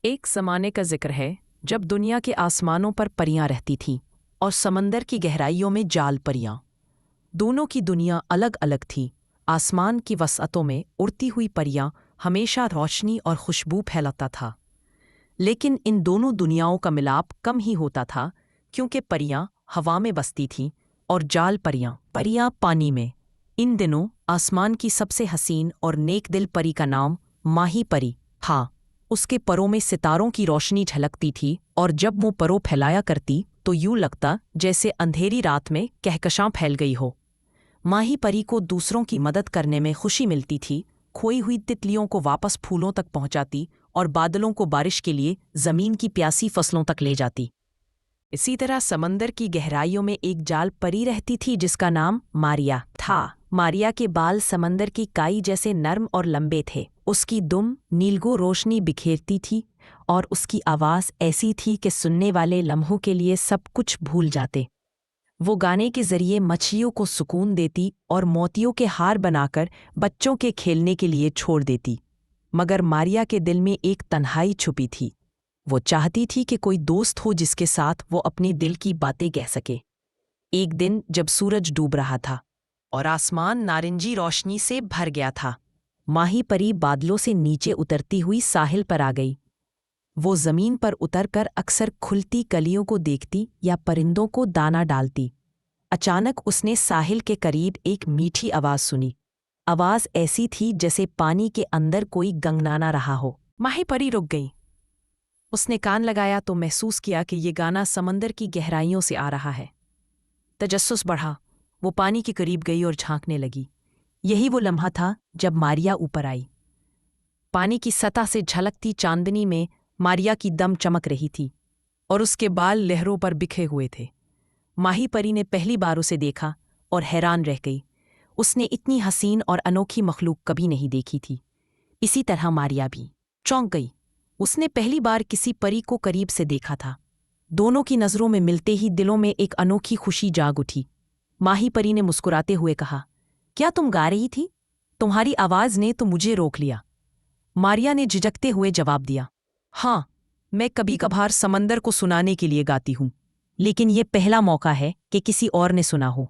ایک زمانے کا ذکر ہے جب دنیا کے آسمانوں پر پریاں رہتی تھیں اور سمندر کی گہرائیوں میں جال پریاں۔ دونوں کی دنیا الگ الگ تھی۔ آسمان کی وسعتوں میں اڑتی ہوئی پریاں ہمیشہ روشنی اور خوشبو پھیلاتا تھا، لیکن ان دونوں دنیاؤں کا ملاپ کم ہی ہوتا تھا، کیونکہ پریاں ہوا میں بستی تھیں اور جال پریاں پانی میں۔ ان دنوں آسمان کی سب سے حسین اور نیک دل پری کا نام ماہی پری تھا۔ اس کے پروں میں ستاروں کی روشنی جھلکتی تھی اور جب وہ پروں پھیلایا کرتی تو یوں لگتا جیسے اندھیری رات میں کہکشاں پھیل گئی ہو۔ ماہی پری کو دوسروں کی مدد کرنے میں خوشی ملتی تھی، کھوئی ہوئی تتلیوں کو واپس پھولوں تک پہنچاتی اور بادلوں کو بارش کے لیے زمین کی پیاسی فصلوں تک لے جاتی۔ اسی طرح سمندر کی گہرائیوں میں ایک جال پری رہتی تھی جس کا نام ماریا تھا۔ ماریا کے بال سمندر کی کائی جیسے نرم اور لمبے تھے۔ اس کی دم نیلگو روشنی بکھیرتی تھی اور اس کی آواز ایسی تھی کہ سننے والے لمحوں کے لیے سب کچھ بھول جاتے۔ وہ گانے کے ذریعے مچھلیوں کو سکون دیتی اور موتیوں کے ہار بنا کر بچوں کے کھیلنے کے لیے چھوڑ دیتی۔ مگر ماریا کے دل میں ایک تنہائی چھپی تھی۔ وہ چاہتی تھی کہ کوئی دوست ہو جس کے ساتھ وہ اپنے دل کی باتیں کہہ سکے۔ ایک دن جب سورج ڈوب رہا تھا اور آسمان نارنجی روشنی سے بھر گیا تھا، ماہی پری بادلوں سے نیچے اترتی ہوئی ساحل پر آ گئی۔ وہ زمین پر اتر کر اکثر کھلتی کلیوں کو دیکھتی یا پرندوں کو دانہ ڈالتی۔ اچانک اس نے ساحل کے قریب ایک میٹھی آواز سنی۔ آواز ایسی تھی جیسے پانی کے اندر کوئی گنگنانا رہا ہو۔ ماہی پری رک گئی۔ اس نے کان لگایا تو محسوس کیا کہ یہ گانا سمندر کی گہرائیوں سے آ رہا ہے۔ تجسس بڑھا، وہ پانی کے قریب گئی اور جھانکنے لگی۔ یہی وہ لمحہ تھا جب ماریا اوپر آئی۔ پانی کی سطح سے جھلکتی چاندنی میں ماریا کی دم چمک رہی تھی اور اس کے بال لہروں پر بکھے ہوئے تھے۔ ماہی پری نے پہلی بار اسے دیکھا اور حیران رہ گئی۔ اس نے اتنی حسین اور انوکھی مخلوق کبھی نہیں دیکھی تھی۔ اسی طرح ماریا بھی چونک گئی۔ اس نے پہلی بار کسی پری کو قریب سے دیکھا تھا۔ دونوں کی نظروں میں ملتے ہی دلوں میں ایک انوکھی خوشی جاگ اٹھی۔ ماہی پری نے مسکراتے ہوئے کہا، کیا تم گا رہی تھی؟ تمہاری آواز نے تو مجھے روک لیا۔ ماریا نے جھجکتے ہوئے جواب دیا، ہاں، میں کبھی کبھار سمندر کو سنانے کے لیے گاتی ہوں، لیکن یہ پہلا موقع ہے کہ کسی اور نے سنا ہو۔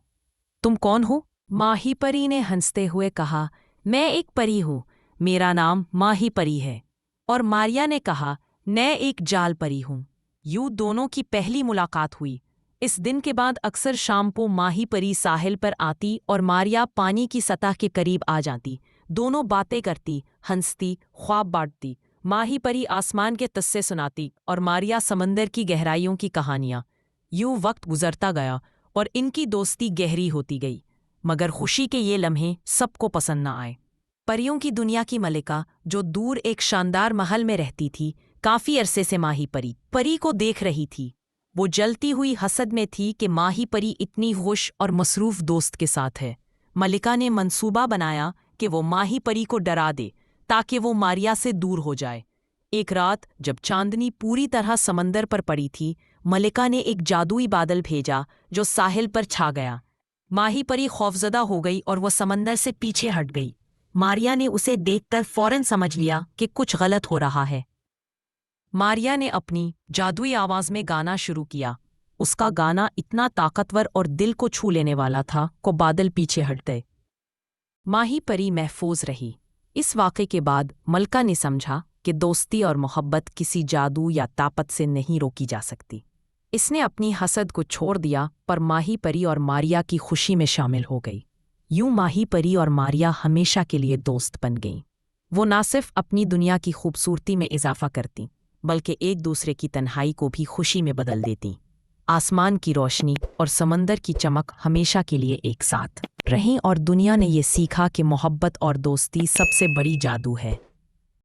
تم کون ہو؟ ماہی پری نے ہنستے ہوئے کہا، میں ایک پری ہوں، میرا نام ماہی پری ہے۔ اور ماریا نے کہا، میں ایک جال پری ہوں۔ یوں دونوں کی پہلی ملاقات ہوئی۔ اس دن کے بعد اکثر شام کو ماہی پری ساحل پر آتی اور ماریا پانی کی سطح کے قریب آ جاتی۔ دونوں باتیں کرتی، ہنستی، خواب بانٹتی۔ ماہی پری آسمان کے قصے سناتی اور ماریا سمندر کی گہرائیوں کی کہانیاں۔ یوں وقت گزرتا گیا اور ان کی دوستی گہری ہوتی گئی، مگر خوشی کے یہ لمحے سب کو پسند نہ آئے۔ پریوں کی دنیا کی ملکہ جو دور ایک شاندار محل میں رہتی تھی، کافی عرصے سے ماہی پری کو دیکھ رہی تھی۔ وہ جلتی ہوئی حسد میں تھی کہ ماہی پری اتنی خوش اور مصروف دوست کے ساتھ ہے۔ ملکہ نے منصوبہ بنایا کہ وہ ماہی پری کو ڈرا دے تاکہ وہ ماریا سے دور ہو جائے۔ ایک رات جب چاندنی پوری طرح سمندر پر پڑی تھی، ملکہ نے ایک جادوئی بادل بھیجا جو ساحل پر چھا گیا۔ ماہی پری خوفزدہ ہو گئی اور وہ سمندر سے پیچھے ہٹ گئی۔ ماریا نے اسے دیکھ کر فوراً سمجھ لیا کہ کچھ غلط ہو رہا ہے۔ ماریا نے اپنی جادوئی آواز میں گانا شروع کیا۔ اس کا گانا اتنا طاقتور اور دل کو چھو لینے والا تھا کہ بادل پیچھے ہٹ گئے۔ ماہی پری محفوظ رہی۔ اس واقعے کے بعد ملکہ نے سمجھا کہ دوستی اور محبت کسی جادو یا طاقت سے نہیں روکی جا سکتی۔ اس نے اپنی حسد کو چھوڑ دیا پر ماہی پری اور ماریا کی خوشی میں شامل ہو گئی۔ یوں ماہی پری اور ماریا ہمیشہ کے لیے دوست بن گئیں۔ وہ نہ صرف اپنی دنیا کی خوبصورتی میں اضافہ کرتیں بلکہ ایک دوسرے کی تنہائی کو بھی خوشی میں بدل دیتیں۔ آسمان کی روشنی اور سمندر کی چمک ہمیشہ کے لیے ایک ساتھ رہیں اور دنیا نے یہ سیکھا کہ محبت اور دوستی سب سے بڑی جادو ہے۔